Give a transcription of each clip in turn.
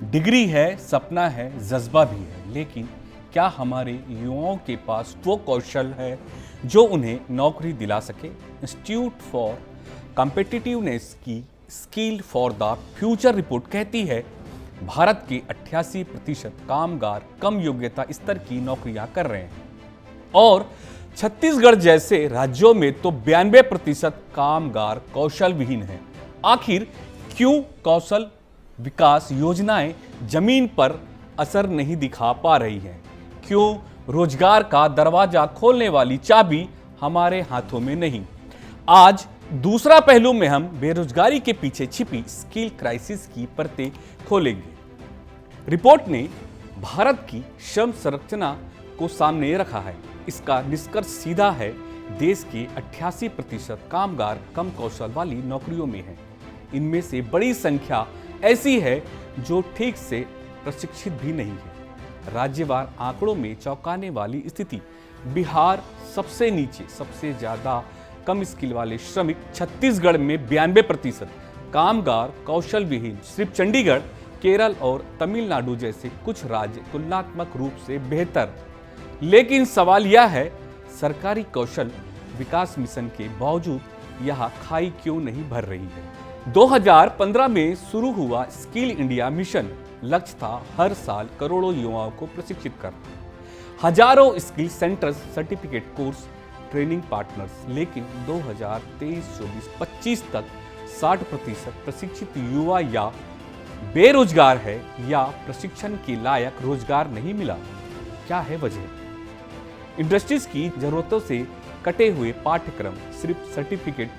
Degree है, सपना है, जज्बा भी है, लेकिन क्या हमारे युवाओं के पास वो कौशल है जो उन्हें नौकरी दिला सके? इंस्टीट्यूट फॉर कॉम्पिटिटिवनेस की skill for the future report कहती है भारत के 88% कामगार कम योग्यता स्तर की नौकरियां कर रहे हैं और छत्तीसगढ़ जैसे राज्यों में तो 92% कामगार कौशल विहीन हैं। आखिर क्यों कौशल विकास योजनाएं जमीन पर असर नहीं दिखा पा रही हैं? क्यों रोजगार का दरवाजा खोलने वाली चाबी हमारे हाथों में नहीं? आज दूसरा पहलू में हम बेरोजगारी के पीछे छिपी स्किल क्राइसिस की परतें खोलेंगे। रिपोर्ट ने भारत की श्रम संरचना को सामने रखा है। इसका निष्कर्ष सीधा है, देश के 88% कामगार कम कौशल वाली नौकरियों में हैं। इनमें से बड़ी संख्या ऐसी है जो ठीक से प्रशिक्षित भी नहीं है। राज्यवार आंकड़ों में चौंकाने वाली स्थिति, बिहार सबसे नीचे, सबसे ज्यादा कम स्किल वाले श्रमिक छत्तीसगढ़ में 92%, कामगार कौशल विहीन सिर्फ चंडीगढ़, केरल और तमिलनाडु जैसे कुछ राज्य तुलनात्मक रूप से बेहतर। लेकिन सवाल यह है, सरकारी कौशल विकास मिशन के बावजूद यह खाई क्यों नहीं भर रही है? 2015 में शुरू हुआ स्किल इंडिया मिशन लक्ष्य था हर साल करोड़ों युवाओं को प्रशिक्षित करना, हजारों skill centres, certificate course, training partners. लेकिन 2023-24-25 तक 60% प्रशिक्षित युवा या बेरोजगार है या प्रशिक्षण के लायक रोजगार नहीं मिला। क्या है वजह? इंडस्ट्रीज की जरूरतों से कटे हुए पाठ्यक्रम, सिर्फ सर्टिफिकेट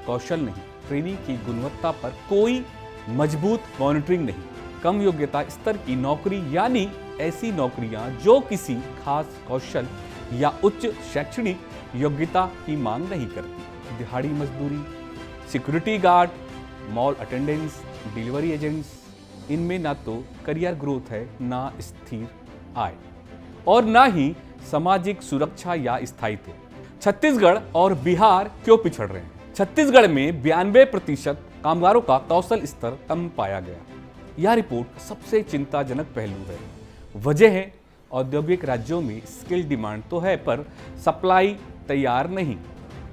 कौशल नहीं, ट्रेनिंग की गुणवत्ता पर कोई मजबूत मॉनिटरिंग नहीं, कम योग्यता स्तर की नौकरी यानी ऐसी नौकरियां जो किसी खास कौशल या उच्च शैक्षणिक योग्यता की मांग नहीं करती, दिहाड़ी मजदूरी, security guard, mall attendants, delivery agents. इनमें ना तो करियर ग्रोथ है, ना स्थिर आय और ना ही सामाजिक सुरक्षा या स्थायित्व। छत्तीसगढ़ और बिहार क्यों पिछड़ रहे हैं? छत्तीसगढ़ में 92% कामगारों का कौशल स्तर कम पाया गया। यह रिपोर्ट का सबसे चिंताजनक पहलू है। वजह है, औद्योगिक राज्यों में स्किल डिमांड तो है पर सप्लाई तैयार नहीं।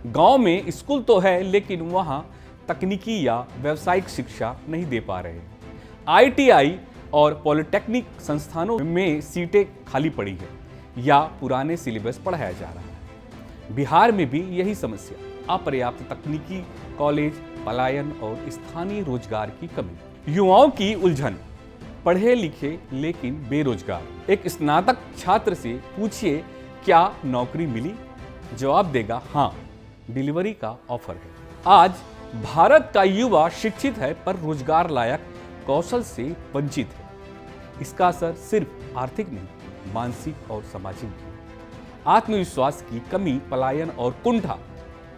गांव में स्कूल तो है लेकिन वहां तकनीकी या व्यावसायिक शिक्षा नहीं दे पा रहे। आईटीआई और पॉलिटेक्निक संस्थानों में सीटें खाली पड़ी है या पुराने सिलेबस पढ़ाया जा रहा है। बिहार में भी यही समस्या, अपर्याप्त तकनीकी कॉलेज, पलायन और स्थानीय रोजगार की कमी। युवाओं की उलझन, पढ़े लिखे लेकिन बेरोजगार। एक स्नातक छात्र से पूछिए क्या नौकरी मिली? जवाब देगा हाँ, डिलीवरी का ऑफर है। आज भारत का युवा शिक्षित है पर रोजगार लायक कौशल से वंचित है। इसका असर सिर्फ आर्थिक नहीं, मानसिक और सामाजिक भी। आत्मविश्वास की कमी, पलायन और कुंठा,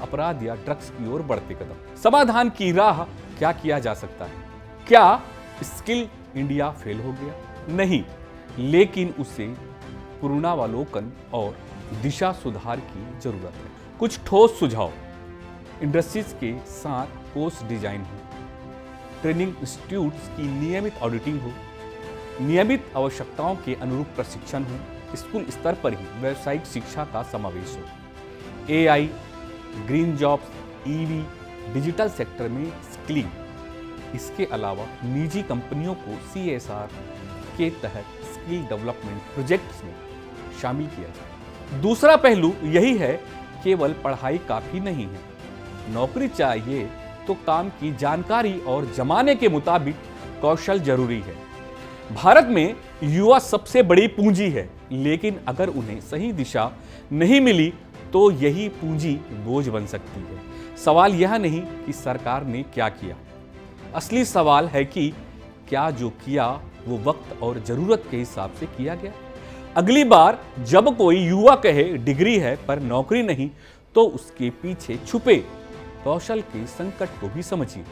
अपराध या ड्रग्स की ओर बढ़ते कदम। समाधान की राह क्या किया जा सकता है? क्या स्किल इंडिया फेल हो गया? नहीं, लेकिन उसे पुनरावलोकन और दिशा सुधार की जरूरत है। कुछ ठोस सुझाव: इंडस्ट्रीज के साथ कोर्स डिजाइन हो, ट्रेनिंग इंस्टीट्यूट्स की नियमित ऑडिटिंग हो, नियमित आवश्यकताओं के अनुरूप प्रशिक्षण हो, स्कूल स्तर पर ही व्यावसायिक शिक्षा का समावेश हो, AI, green jobs, EV, digital sector में स्किलिंग। इसके अलावा निजी कंपनियों को सीएसआर के तहत स्किल डेवलपमेंट प्रोजेक्ट्स में शामिल किया जाए। दूसरा पहलू यही है, केवल पढ़ाई काफी नहीं है। नौकरी चाहिए तो काम की जानकारी और जमाने के मुताबिक कौशल जरूरी है। भारत में युवा सबसे बड़ी पूंजी है, लेकिन अगर उन्हें सही दिशा नहीं मिली तो यही पूंजी बोझ बन सकती है। सवाल यह नहीं कि सरकार ने क्या किया, असली सवाल है कि क्या जो किया वो वक्त और जरूरत के हिसाब से किया गया। अगली बार जब कोई युवा कहे डिग्री है पर नौकरी नहीं, तो उसके पीछे छुपे कौशल के संकट को भी समझिए।